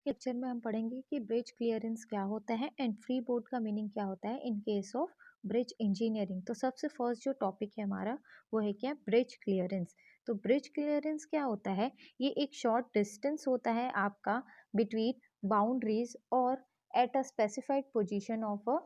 Lecture में हम पढ़ेंगे कि ब्रिज क्लियरेंस क्या होता है एंड फ्री बोर्ड का मीनिंग क्या होता है in case of bridge engineering. तो सबसे फर्स्ट जो टॉपिक है हमारा वो है क्या, ब्रिज क्लियरेंस। तो ब्रिज क्लियरेंस क्या होता है? ये एक शॉर्ट डिस्टेंस होता है आपका बिटवीन बाउंड्रीज और at a specified position of a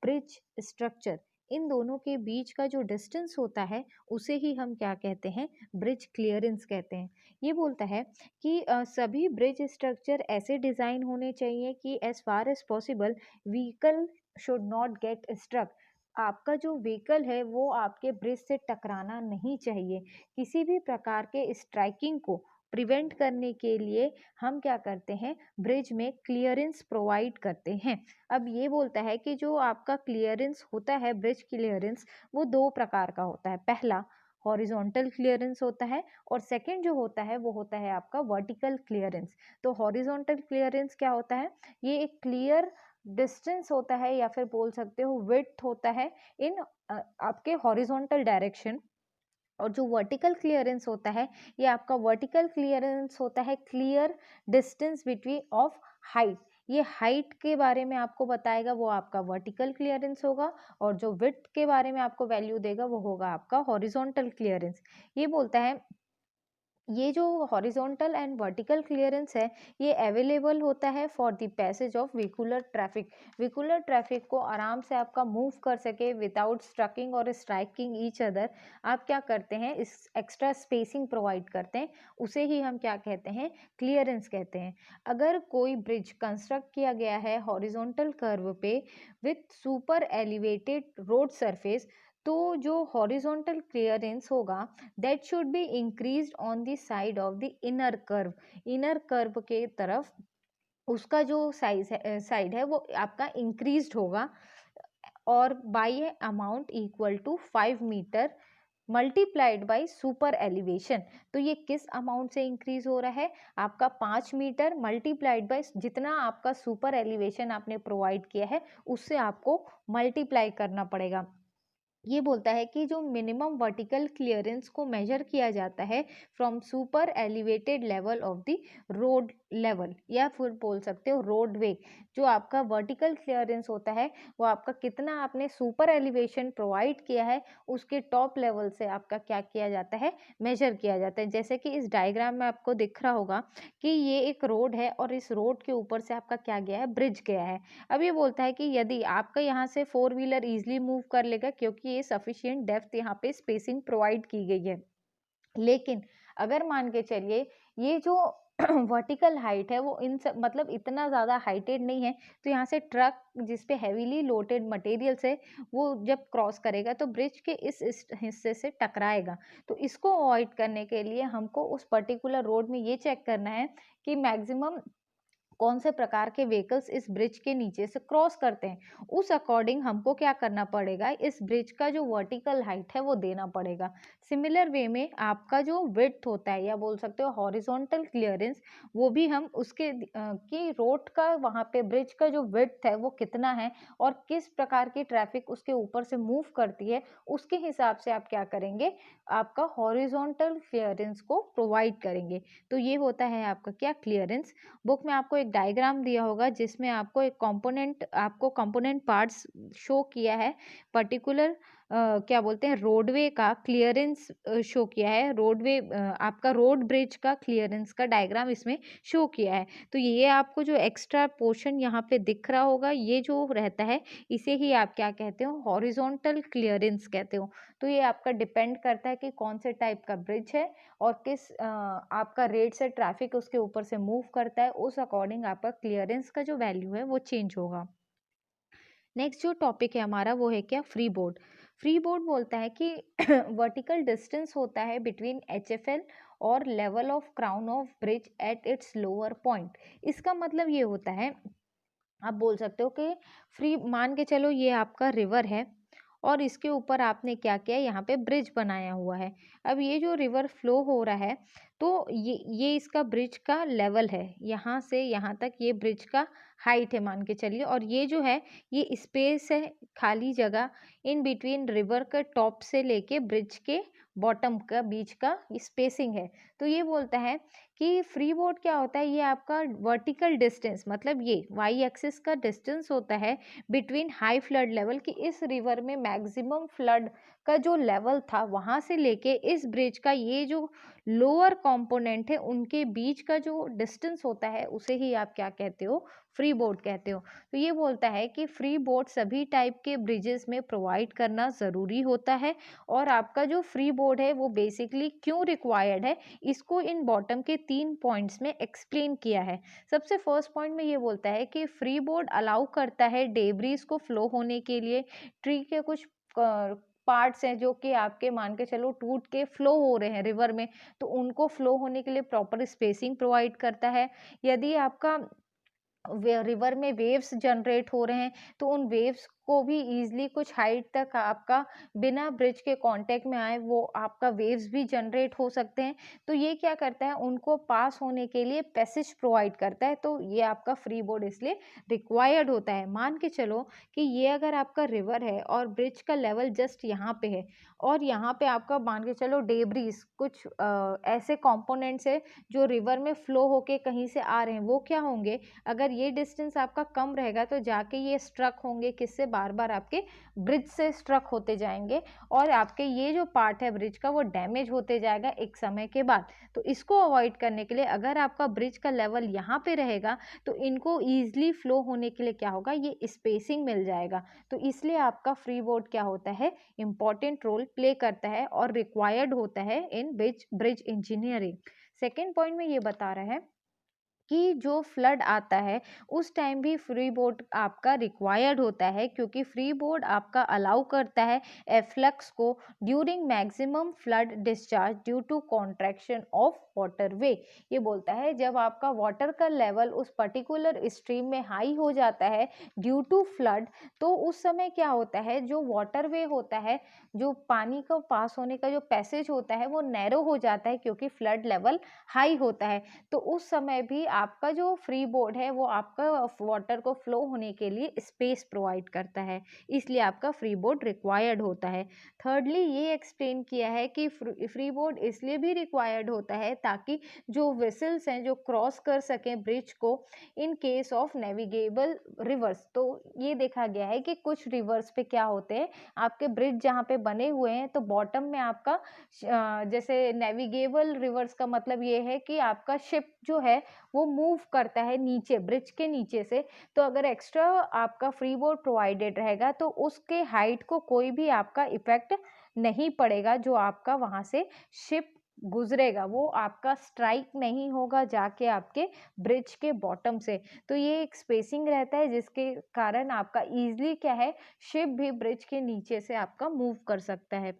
bridge structure. इन दोनों के बीच का जो डिस्टेंस होता है उसे ही हम क्या कहते हैं, ब्रिज क्लियरेंस कहते हैं। ये बोलता है कि सभी ब्रिज स्ट्रक्चर ऐसे डिज़ाइन होने चाहिए कि as far as possible vehicle should not get struck. आपका जो व्हीकल है वो आपके ब्रिज से टकराना नहीं चाहिए। किसी भी प्रकार के स्ट्राइकिंग को प्रिवेंट करने के लिए हम क्या करते हैं, ब्रिज में क्लियरेंस प्रोवाइड करते हैं। अब ये बोलता है कि जो आपका क्लियरेंस होता है, ब्रिज क्लियरेंस, वो दो प्रकार का होता है। पहला हॉरिजॉन्टल क्लियरेंस होता है और सेकंड जो होता है वो होता है आपका वर्टिकल क्लियरेंस। तो हॉरिजॉन्टल क्लियरेंस क्या होता है? ये एक क्लियर डिस्टेंस होता है या फिर बोल सकते हो विड्थ होता है इन आपके हॉरिजॉन्टल डायरेक्शन। और जो वर्टिकल क्लियरेंस होता है, ये आपका वर्टिकल क्लियरेंस होता है clear distance between of height. ये हाइट के बारे में आपको बताएगा, वो आपका वर्टिकल क्लियरेंस होगा। और जो विड्थ के बारे में आपको वैल्यू देगा वो होगा आपका हॉरिजॉन्टल क्लियरेंस। ये बोलता है ये जो हॉरिजॉन्टल एंड वर्टिकल क्लियरेंस है, ये अवेलेबल होता है for the passage of vehicular traffic. Vehicular traffic को आराम से आपका मूव कर सके विदाउट स्ट्रकिंग और स्ट्राइकिंग ईच अदर। आप क्या करते हैं, इस एक्स्ट्रा स्पेसिंग प्रोवाइड करते हैं, उसे ही हम क्या कहते हैं, क्लियरेंस कहते हैं। अगर कोई ब्रिज कंस्ट्रक्ट किया गया है हॉरिजॉन्टल कर्व पे with super elevated road surface, तो जो हॉरिजॉन्टल क्लियरेंस होगा that should be increased on the side of the inner curve. Inner curve के तरफ उसका जो साइड है वो आपका इंक्रीज्ड होगा और by amount equal to 5 metre multiplied by super elevation. तो ये किस अमाउंट से इंक्रीज हो रहा है? आपका 5 मीटर मल्टीप्लाइड बाय जितना आपका सुपर एलिवेशन आपने प्रोवाइड किया है उससे आपको मल्टीप्लाई करना पड़ेगा। ये बोलता है कि जो मिनिमम वर्टिकल क्लियरेंस को मेजर किया जाता है from super elevated level of the road level, या फिर बोल सकते हो रोडवे। जो आपका वर्टिकल क्लियरेंस होता है वो आपका कितना आपने सुपर एलिवेशन प्रोवाइड किया है उसके टॉप लेवल से आपका क्या किया जाता है, मेजर किया जाता है। जैसे कि इस डायग्राम में आपको दिख रहा होगा कि ये एक रोड है और इस रोड के ऊपर से आपका क्या गया है, ब्रिज गया है। अब ये बोलता है कि यदि आपका यहाँ से फोर व्हीलर इजीली मूव कर लेगा क्योंकि ये सफिशिएंट डेप्थ यहाँ पे स्पेसिंग प्रोवाइड की गई है। लेकिन अगर मान के चलिए ये जो वर्टिकल हाइट है वो इन सब मतलब इतना ज़्यादा हाइटेड नहीं है, तो यहाँ से ट्रक जिस पे हैवीली लोडेड मटेरियल्स है वो जब क्रॉस करेगा तो ब्रिज के इस हिस्से से टकराएगा। तो इसको अवॉइड करने के लिए हमको उस पर्टिकुलर रोड में ये चेक करना है कि मैक्सिमम कौन से प्रकार के व्हीकल्स इस ब्रिज के नीचे से क्रॉस करते हैं। उस अकॉर्डिंग हमको क्या करना पड़ेगा, इस ब्रिज का जो वर्टिकल हाइट है वो देना पड़ेगा। सिमिलर वे में आपका जो विड्थ होता है या बोल सकते हो हॉरिजॉन्टल क्लियरेंस, वो भी हम उसके कि रोड का वहाँ पे ब्रिज का जो विड्थ है वो कितना है और किस प्रकार की ट्रैफिक उसके ऊपर से मूव करती है, उसके हिसाब से आप क्या करेंगे, आपका हॉरिजॉन्टल क्लियरेंस को प्रोवाइड करेंगे। तो ये होता है आपका क्या, क्लियरेंस। बुक में आपको एक डायग्राम दिया होगा जिसमें आपको कंपोनेंट पार्ट्स शो किया है। पर्टिकुलर क्या बोलते हैं, रोडवे का क्लियरेंस शो किया है। रोडवे आपका रोड ब्रिज का क्लियरेंस का डायग्राम इसमें शो किया है। तो ये आपको जो एक्स्ट्रा पोर्शन यहाँ पे दिख रहा होगा, ये जो रहता है इसे ही आप क्या कहते हो, हॉरिजॉन्टल क्लियरेंस कहते हो। तो ये आपका डिपेंड करता है कि कौन से टाइप का ब्रिज है और किस आपका रेट से ट्रैफिक उसके ऊपर से मूव करता है, उस अकॉर्डिंग आपका क्लियरेंस का जो वैल्यू है वो चेंज होगा। नेक्स्ट जो टॉपिक है हमारा वो है क्या, फ्री बोर्ड। फ्री बोर्ड बोलता है कि वर्टिकल डिस्टेंस होता है बिटवीन एचएफएल और level of crown of bridge at its lower point. इसका मतलब ये होता है, आप बोल सकते हो कि फ्री मान के चलो ये आपका रिवर है और इसके ऊपर आपने क्या किया, यहाँ पे ब्रिज बनाया हुआ है। अब ये जो रिवर फ्लो हो रहा है तो ये इसका ब्रिज का लेवल है, यहाँ से यहाँ तक ये ब्रिज का हाइट है मान के चलिए, और ये जो है ये स्पेस है, खाली जगह इन बिटवीन रिवर के टॉप से लेके ब्रिज के बॉटम का बीच का स्पेसिंग है। तो ये बोलता है कि फ्री बोर्ड क्या होता है, ये आपका वर्टिकल डिस्टेंस, मतलब ये वाई एक्सिस का डिस्टेंस होता है बिटवीन हाई फ्लड लेवल, कि इस रिवर में मैक्सिमम फ्लड का जो लेवल था वहां से लेके इस ब्रिज का ये जो लोअर कंपोनेंट है उनके बीच का जो डिस्टेंस होता है उसे ही आप क्या कहते हो, फ्री बोर्ड कहते हो। तो ये बोलता है कि फ्री बोर्ड सभी टाइप के ब्रिजेस में प्रोवाइड करना ज़रूरी होता है, और आपका जो फ्री बोर्ड है वो बेसिकली क्यों रिक्वायर्ड है, इसको इन बॉटम के 3 पॉइंट्स में एक्सप्लेन किया है। सबसे फर्स्ट पॉइंट में ये बोलता है कि फ्री बोर्ड अलाउ करता है डेब्रीज को फ्लो होने के लिए। ट्री के कुछ पार्ट्स हैं जो कि आपके मान के चलो टूट के फ्लो हो रहे हैं रिवर में, तो उनको फ्लो होने के लिए प्रॉपर स्पेसिंग प्रोवाइड करता है। यदि आपका रिवर में वेव्स जनरेट हो रहे हैं तो उन वेव्स को भी इजीली कुछ हाइट तक आपका बिना ब्रिज के कांटेक्ट में आए वो आपका वेव्स भी जनरेट हो सकते हैं। तो ये क्या करता है, उनको पास होने के लिए पैसेज प्रोवाइड करता है। तो ये आपका फ्री बोर्ड इसलिए रिक्वायर्ड होता है। मान के चलो कि ये अगर आपका रिवर है और ब्रिज का लेवल जस्ट यहाँ पे है, और यहाँ पे आपका मान के चलो डेब्रीज कुछ ऐसे कंपोनेंट्स है जो रिवर में फ्लो होके कहीं से आ रहे हैं, वो क्या होंगे, अगर ये डिस्टेंस आपका कम रहेगा तो जाके ये स्ट्रक होंगे, किससे, बार बार आपके ब्रिज से स्ट्रक होते जाएंगे, और आपके ये जो पार्ट है ब्रिज का वो डैमेज होते जाएगा एक समय के बाद। तो इसको अवॉइड करने के लिए अगर आपका ब्रिज का लेवल यहाँ पे रहेगा तो इनको ईजिली फ्लो होने के लिए क्या होगा, ये स्पेसिंग मिल जाएगा। तो इसलिए आपका फ्री बोर्ड क्या होता है, इंपॉर्टेंट रोल प्ले करता है और रिक्वायर्ड होता है इन ब्रिज इंजीनियरिंग। सेकेंड पॉइंट में ये बता रहा है कि जो फ्लड आता है उस टाइम भी फ्री बोर्ड आपका रिक्वायर्ड होता है, क्योंकि फ्री बोर्ड आपका अलाउ करता है एफ्लक्स को during maximum flood discharge due to contraction of waterway. ये बोलता है जब आपका वाटर का लेवल उस पर्टिकुलर स्ट्रीम में हाई हो जाता है ड्यू टू फ्लड, तो उस समय क्या होता है, जो वाटरवे होता है, जो पानी का पास होने का जो पैसेज होता है वो नैरो हो जाता है क्योंकि फ्लड लेवल हाई होता है। तो उस समय भी आपका जो फ्री बोर्ड है वो आपका वाटर को फ्लो होने के लिए स्पेस प्रोवाइड करता है, इसलिए आपका फ्री बोर्ड रिक्वायर्ड होता है। थर्डली ये एक्सप्लेन किया है कि फ्री बोर्ड इसलिए भी रिक्वायर्ड होता है ताकि जो वेसल्स हैं जो क्रॉस कर सकें ब्रिज को in case of navigable reverse. तो ये देखा गया है कि कुछ रिवर्स पे क्या होते हैं, आपके ब्रिज जहाँ पे बने हुए हैं तो बॉटम में आपका जैसे नेविगेबल रिवर्स का मतलब ये है कि आपका शिप जो है वो मूव करता है नीचे ब्रिज के नीचे से। तो अगर एक्स्ट्रा आपका फ्री बोर्ड प्रोवाइडेड रहेगा तो उसके हाइट को कोई भी आपका इफेक्ट नहीं पड़ेगा, जो आपका वहां से शिप गुजरेगा वो आपका स्ट्राइक नहीं होगा जाके आपके ब्रिज के बॉटम से। तो ये एक स्पेसिंग रहता है जिसके कारण आपका इजीली क्या है, शिप भी ब्रिज के नीचे से आपका मूव कर सकता है।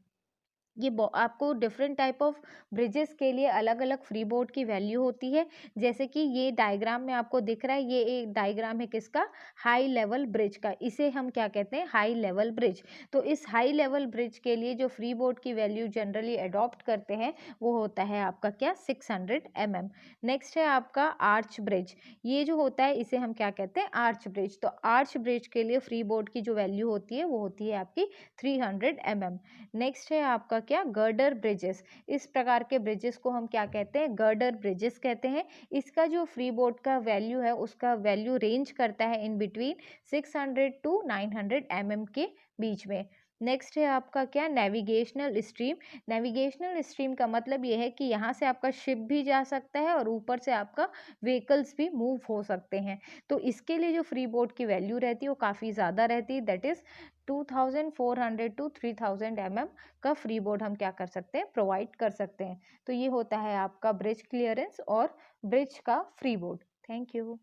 ये आपको डिफरेंट टाइप ऑफ ब्रिजेस के लिए अलग अलग फ्री बोर्ड की वैल्यू होती है। जैसे कि ये डायग्राम में आपको दिख रहा है, ये एक डायग्राम है किसका, हाई लेवल ब्रिज का, इसे हम क्या कहते हैं, हाई लेवल ब्रिज। तो इस हाई लेवल ब्रिज के लिए जो फ्री बोर्ड की वैल्यू जनरली अडॉप्ट करते हैं वो होता है आपका क्या, 600 mm। नेक्स्ट है आपका आर्च ब्रिज। ये जो होता है इसे हम क्या कहते हैं, आर्च ब्रिज। तो आर्च ब्रिज के लिए फ्री बोर्ड की जो वैल्यू होती है वो होती है आपकी 300 mm। नेक्स्ट है आपका क्या, गर्डर ब्रिजेस। इस प्रकार के ब्रिजेस को हम क्या कहते हैं, गर्डर ब्रिजेस कहते हैं। इसका जो फ्री बोर्ड का वैल्यू है उसका वैल्यू रेंज करता है इन बिटवीन 600 टू 900 mm के बीच में। नेक्स्ट है आपका क्या, नेविगेशनल स्ट्रीम। नेविगेशनल स्ट्रीम का मतलब ये है कि यहाँ से आपका शिप भी जा सकता है और ऊपर से आपका व्हीकल्स भी मूव हो सकते हैं। तो इसके लिए जो फ्री बोर्ड की वैल्यू रहती है वो काफ़ी ज़्यादा रहती है, दैट इज़ 2400 टू 3000 mm का फ्री बोर्ड हम क्या कर सकते हैं, प्रोवाइड कर सकते हैं। तो ये होता है आपका ब्रिज क्लियरेंस और ब्रिज का फ्री बोर्ड। Thank you.